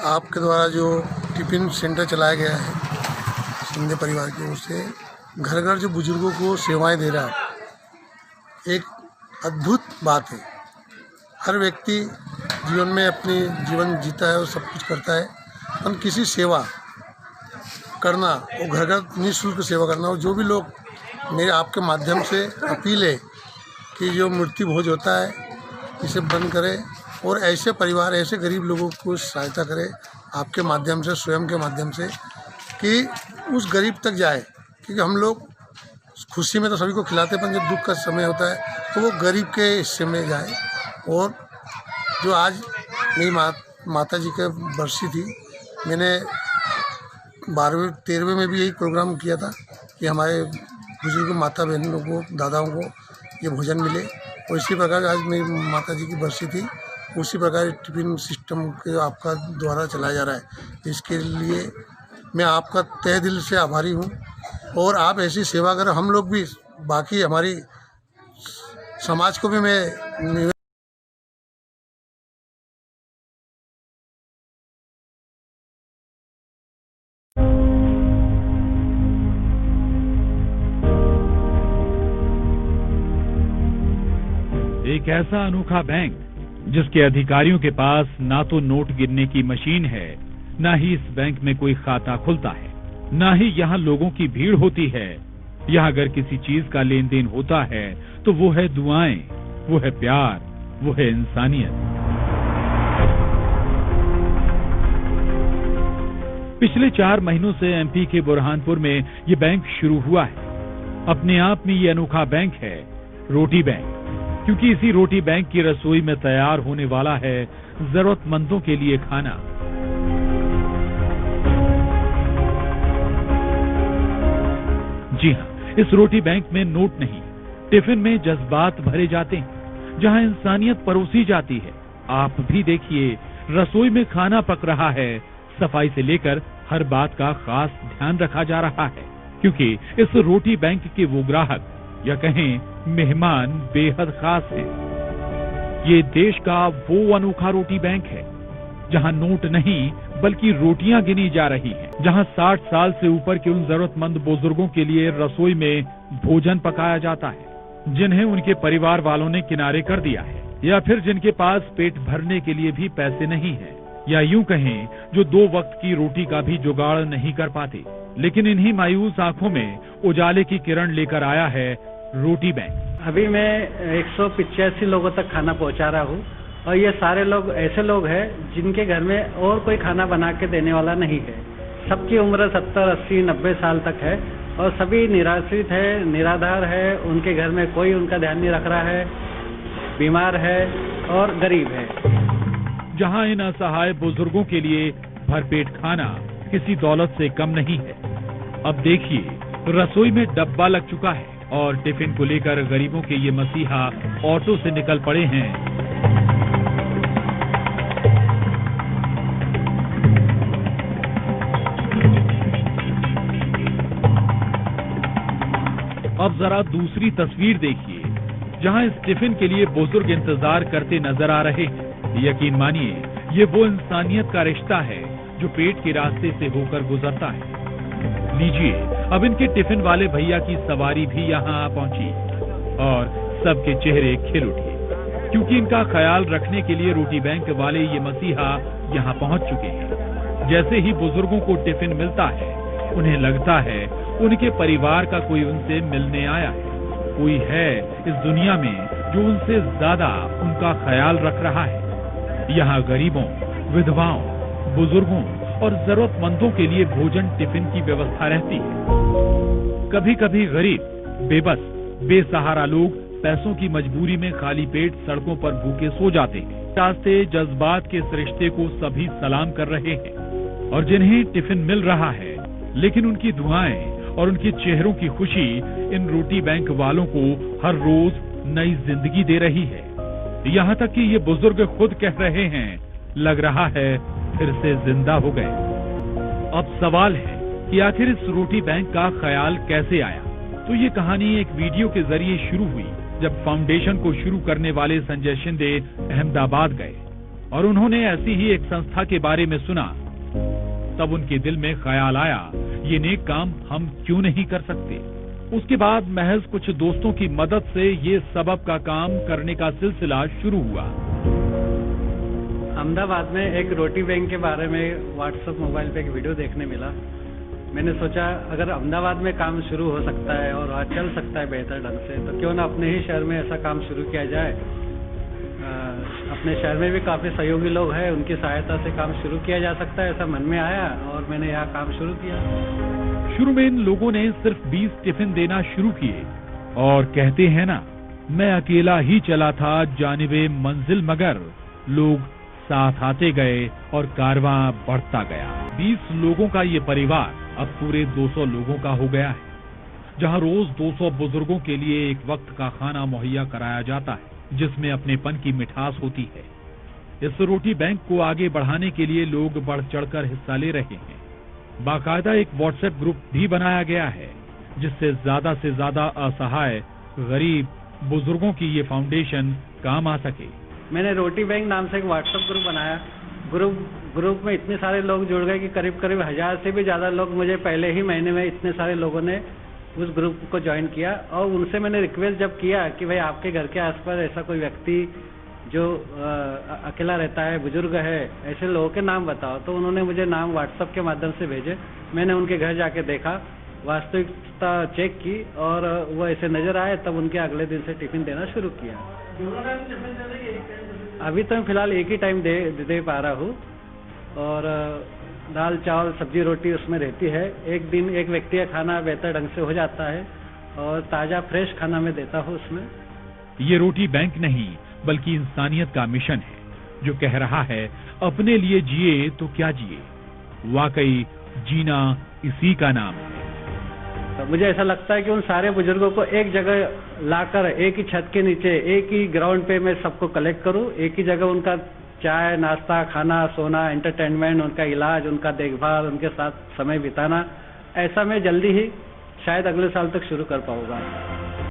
आपके द्वारा जो टिफ़िन सेंटर चलाया गया है शिंदे परिवार की ओर से, घर घर जो बुजुर्गों को सेवाएं दे रहा है, एक अद्भुत बात है। हर व्यक्ति जीवन में अपनी जीवन जीता है और सब कुछ करता है, पर किसी सेवा करना, वो घर घर निःशुल्क सेवा करना, और जो भी लोग, मेरे आपके माध्यम से अपील है कि जो मृत्यु भोज होता है इसे बंद करें और ऐसे परिवार, ऐसे गरीब लोगों को सहायता करें आपके माध्यम से, स्वयं के माध्यम से, कि उस गरीब तक जाए। क्योंकि हम लोग खुशी में तो सभी को खिलाते, पर जब दुख का समय होता है तो वो गरीब के हिस्से में जाए। और जो आज मेरी माता जी की बरसी थी, मैंने 12वें 13वें में भी यही प्रोग्राम किया था कि हमारे बुजुर्ग माता बहनों को, दादाओं को ये भोजन मिले। और इसी प्रकार आज मेरी माता जी की बरसी थी, उसी प्रकार टिफ़िन सिस्टम के आपका द्वारा चलाया जा रहा है। इसके लिए मैं आपका तहे दिल से आभारी हूँ। और आप ऐसी सेवा करें, हम लोग भी, बाकी हमारी समाज को भी मैं एक ऐसा अनोखा बैंक जिसके अधिकारियों के पास ना तो नोट गिनने की मशीन है, ना ही इस बैंक में कोई खाता खुलता है, ना ही यहाँ लोगों की भीड़ होती है। यहाँ अगर किसी चीज का लेन देन होता है तो वो है दुआएं, वो है प्यार, वो है इंसानियत। पिछले 4 महीनों से एमपी के बुरहानपुर में ये बैंक शुरू हुआ है। अपने आप में ये अनोखा बैंक है रोटी बैंक, क्योंकि इसी रोटी बैंक की रसोई में तैयार होने वाला है जरूरतमंदों के लिए खाना। जी हाँ, इस रोटी बैंक में नोट नहीं, टिफिन में जज्बात भरे जाते हैं, जहाँ इंसानियत परोसी जाती है। आप भी देखिए, रसोई में खाना पक रहा है, सफाई से लेकर हर बात का खास ध्यान रखा जा रहा है, क्योंकि इस रोटी बैंक के वो ग्राहक या कहें मेहमान बेहद खास हैं। ये देश का वो अनोखा रोटी बैंक है जहां नोट नहीं बल्कि रोटियां गिनी जा रही हैं, जहां 60 साल से ऊपर के उन जरूरतमंद बुजुर्गों के लिए रसोई में भोजन पकाया जाता है जिन्हें उनके परिवार वालों ने किनारे कर दिया है, या फिर जिनके पास पेट भरने के लिए भी पैसे नहीं है, या यूं कहें जो 2 वक्त की रोटी का भी जुगाड़ नहीं कर पाते। लेकिन इन्हीं मायूस आंखों में उजाले की किरण लेकर आया है रोटी बैंक। अभी मैं 185 लोगों तक खाना पहुंचा रहा हूं, और ये सारे लोग ऐसे लोग हैं जिनके घर में और कोई खाना बना के देने वाला नहीं है। सबकी उम्र 70, 80, 90 साल तक है, और सभी निराश्रित है, निराधार है, उनके घर में कोई उनका ध्यान नहीं रख रहा है, बीमार है और गरीब है। जहां इन असहाय बुजुर्गों के लिए भरपेट खाना किसी दौलत से कम नहीं है। अब देखिए, रसोई में डब्बा लग चुका है और टिफिन को लेकर गरीबों के ये मसीहा ऑटो से निकल पड़े हैं। अब जरा दूसरी तस्वीर देखिए, जहां इस टिफिन के लिए बुजुर्ग इंतजार करते नजर आ रहे हैं। यकीन मानिए, ये वो इंसानियत का रिश्ता है जो पेट के रास्ते से होकर गुजरता है। लीजिए, अब इनके टिफिन वाले भैया की सवारी भी यहाँ आ पहुंची और सबके चेहरे खिल उठे, क्योंकि इनका ख्याल रखने के लिए रोटी बैंक वाले ये मसीहा यहाँ पहुंच चुके हैं। जैसे ही बुजुर्गों को टिफिन मिलता है, उन्हें लगता है उनके परिवार का कोई उनसे मिलने आया है, कोई है इस दुनिया में जो उनसे ज्यादा उनका ख्याल रख रहा है। यहाँ गरीबों, विधवाओं, बुजुर्गों और जरूरतमंदों के लिए भोजन टिफिन की व्यवस्था रहती है। कभी कभी गरीब, बेबस, बेसहारा लोग पैसों की मजबूरी में खाली पेट सड़कों पर भूखे सो जाते हैं। रास्ते जज्बात के इस रिश्ते को सभी सलाम कर रहे हैं, और जिन्हें टिफिन मिल रहा है, लेकिन उनकी दुआएं और उनके चेहरों की खुशी इन रोटी बैंक वालों को हर रोज नई जिंदगी दे रही है। यहाँ तक कि ये बुजुर्ग खुद कह रहे हैं, लग रहा है फिर से जिंदा हो गए। अब सवाल है कि आखिर इस रोटी बैंक का ख्याल कैसे आया? तो ये कहानी एक वीडियो के जरिए शुरू हुई, जब फाउंडेशन को शुरू करने वाले संजय शिंदे अहमदाबाद गए और उन्होंने ऐसी ही एक संस्था के बारे में सुना, तब उनके दिल में ख्याल आया, ये नेक काम हम क्यों नहीं कर सकते। उसके बाद महज कुछ दोस्तों की मदद से ये सबब का काम करने का सिलसिला शुरू हुआ। अहमदाबाद में एक रोटी बैंक के बारे में व्हाट्सएप मोबाइल पे एक वीडियो देखने मिला। मैंने सोचा अगर अहमदाबाद में काम शुरू हो सकता है और वहाँ चल सकता है बेहतर ढंग से, तो क्यों ना अपने ही शहर में ऐसा काम शुरू किया जाए। अपने शहर में भी काफ़ी सहयोगी लोग हैं, उनकी सहायता से काम शुरू किया जा सकता है, ऐसा मन में आया और मैंने यहाँ काम शुरू किया। शुरू में इन लोगों ने सिर्फ 20 टिफिन देना शुरू किए और कहते हैं ना, मैं अकेला ही चला था जानिबे मंजिल, मगर लोग साथ आते गए और कारवां बढ़ता गया। 20 लोगों का ये परिवार अब पूरे 200 लोगों का हो गया है, जहां रोज 200 बुजुर्गों के लिए एक वक्त का खाना मुहैया कराया जाता है, जिसमें अपनेपन की मिठास होती है। इस रोटी बैंक को आगे बढ़ाने के लिए लोग बढ़ चढ़कर हिस्सा ले रहे हैं। बाकायदा एक व्हाट्सएप ग्रुप भी बनाया गया है, जिससे ज्यादा से ज्यादा असहाय गरीब बुजुर्गों की ये फाउंडेशन काम आ सके। मैंने रोटी बैंक नाम से एक व्हाट्सएप ग्रुप बनाया। ग्रुप में इतने सारे लोग जुड़ गए कि करीब 1000 से भी ज्यादा लोग, मुझे पहले ही महीने में इतने सारे लोगों ने उस ग्रुप को ज्वाइन किया। और उनसे मैंने रिक्वेस्ट जब किया कि भाई आपके घर के आसपास ऐसा कोई व्यक्ति जो अकेला रहता है, बुजुर्ग है, ऐसे लोगों के नाम बताओ, तो उन्होंने मुझे नाम व्हाट्सएप के माध्यम से भेजे। मैंने उनके घर जाके देखा, वास्तविकता चेक की और वो ऐसे नजर आए, तब उनके अगले दिन से टिफिन देना शुरू किया। अभी तो मैं फिलहाल एक ही टाइम दे पा रहा हूँ और दाल चावल सब्जी रोटी उसमें रहती है। एक दिन एक व्यक्ति का खाना बेहतर ढंग से हो जाता है और ताज़ा फ्रेश खाना मैं देता हूँ उसमें। ये रोटी बैंक नहीं बल्कि इंसानियत का मिशन है, जो कह रहा है अपने लिए जिए तो क्या जिए। वाकई जीना इसी का नाम है। तो मुझे ऐसा लगता है कि उन सारे बुजुर्गों को एक जगह लाकर एक ही छत के नीचे एक ही ग्राउंड पे मैं सबको कलेक्ट करूं, एक ही जगह उनका चाय नाश्ता खाना सोना एंटरटेनमेंट, उनका इलाज, उनका देखभाल, उनके साथ समय बिताना, ऐसा मैं जल्दी ही शायद अगले साल तक शुरू कर पाऊंगा।